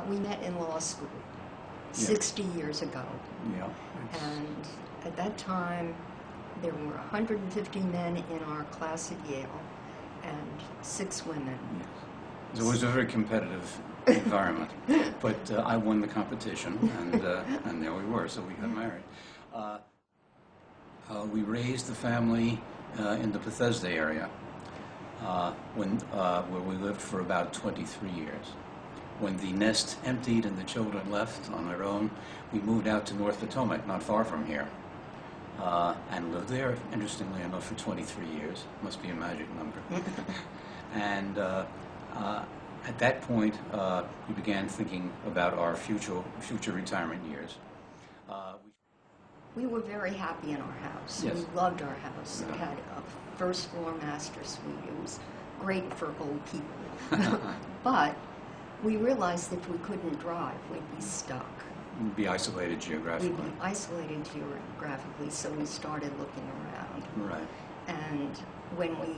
We met in law school Yeah. 60 years ago. Yeah. And at that time, there were 150 men in our class at Yale and 6 women. Yes. So it was a very competitive environment, but I won the competition, and there we were, so we got married. We raised the family in the Bethesda area, where we lived for about 23 years. When the nest emptied and the children left on their own, we moved out to North Potomac, not far from here, and lived there, interestingly enough, for 23 years. Must be a magic number. And at that point, we began thinking about our future retirement years. We were very happy in our house. Yes. We loved our house. Yeah. It had a first-floor master suite. It was great for old people. But we realized if we couldn't drive, we'd be stuck. We'd be isolated geographically. We'd be isolated geographically, so we started looking around. Right. And when we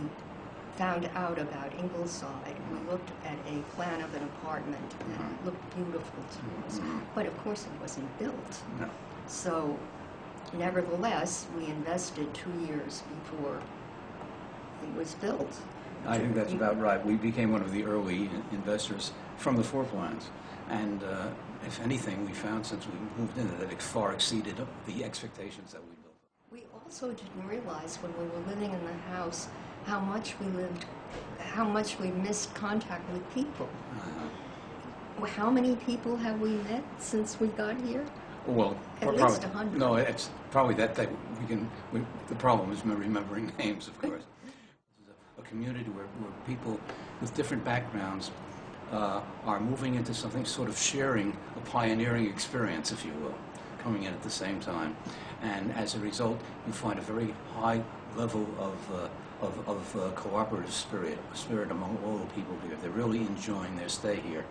found out about Ingleside, we looked at a plan of an apartment, and it looked beautiful to us. But of course, it wasn't built. No. So, nevertheless, we invested 2 years before it was built. I think that's about right. We became one of the early investors from the floor plans. And if anything, we found since we moved in that it far exceeded the expectations that we built. We also didn't realize when we were living in the house how much we missed contact with people. How many people have we met since we got here? Well, at least 100. No, it's probably that the problem is remembering names, of course. This is a community where people with different backgrounds are moving into something, sort of sharing a pioneering experience, if you will, coming in at the same time. And as a result, you find a very high level of cooperative spirit among all the people here. They're really enjoying their stay here.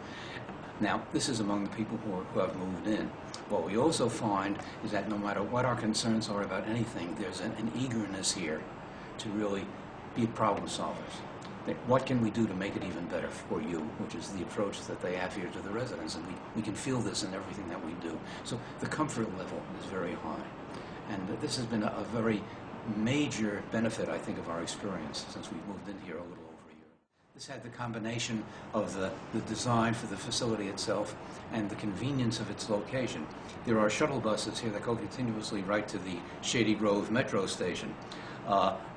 Now, this is among the people who have moved in. What we also find is that no matter what our concerns are about anything, there's an eagerness here to really be problem solvers. What can we do to make it even better for you, which is the approach that they have here to the residents, and we can feel this in everything that we do. So the comfort level is very high. And this has been a very major benefit, I think, of our experience since we moved in here a little over a year. This had the combination of the design for the facility itself and the convenience of its location. There are shuttle buses here that go continuously right to the Shady Grove metro station.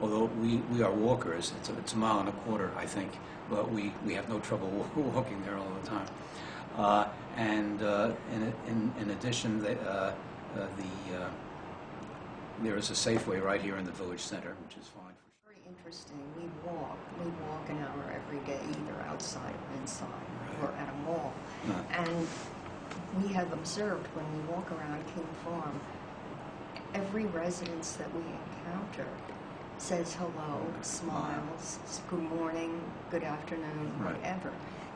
Although we are walkers, it's a mile and a quarter, I think, but we have no trouble walking there all the time. In addition, there is a Safeway right here in the village center, which is fine. Very interesting. We walk an hour every day, either outside or inside, or at a mall. And we have observed when we walk around King Farm, every residence that we encounter says hello, smiles, good morning, good afternoon, whatever.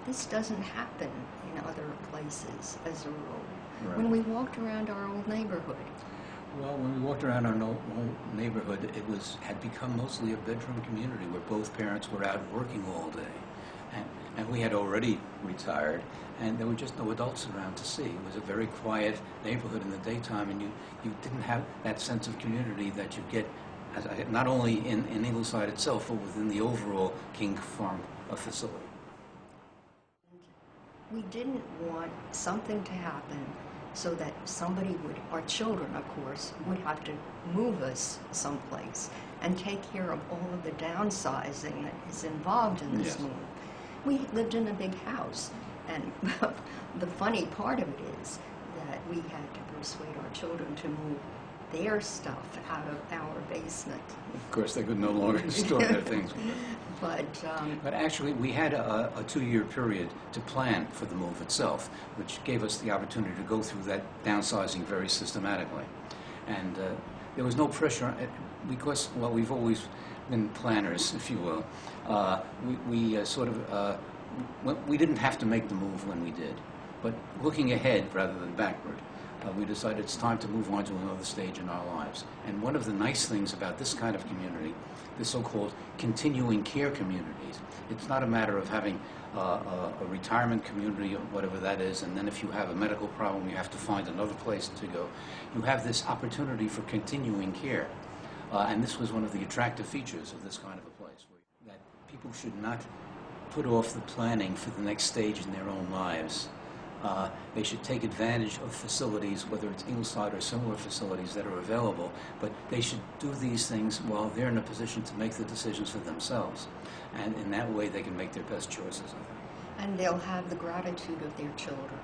This doesn't happen in other places as a rule. When we walked around our old neighborhood, well, when we walked around our old neighborhood, it had become mostly a bedroom community where both parents were out working all day. And we had already retired, and there were just no adults around to see. It was a very quiet neighborhood in the daytime, and you didn't have that sense of community that you get not only in Ingleside itself, but within the overall King Farm facility. We didn't want something to happen so that somebody our children, of course, would have to move us someplace and take care of all of the downsizing that is involved in this move. We lived in a big house, and the funny part of it is that we had to persuade our children to move their stuff out of our basement. Of course, they could no longer store their things with it. But actually, we had a 2-year period to plan for the move itself, which gave us the opportunity to go through that downsizing very systematically. And there was no pressure, because, well, we've always been planners, if you will. We didn't have to make the move when we did. But looking ahead rather than backward, we decided it's time to move on to another stage in our lives. And one of the nice things about this kind of community, the so-called continuing care communities, it's not a matter of having a retirement community or whatever that is, and then if you have a medical problem, you have to find another place to go. You have this opportunity for continuing care. And this was one of the attractive features of this kind of a place, that people should not put off the planning for the next stage in their own lives. They should take advantage of facilities, whether it's Ingleside or similar facilities that are available, but they should do these things while they're in a position to make the decisions for themselves. And in that way, they can make their best choices, I think. And they'll have the gratitude of their children.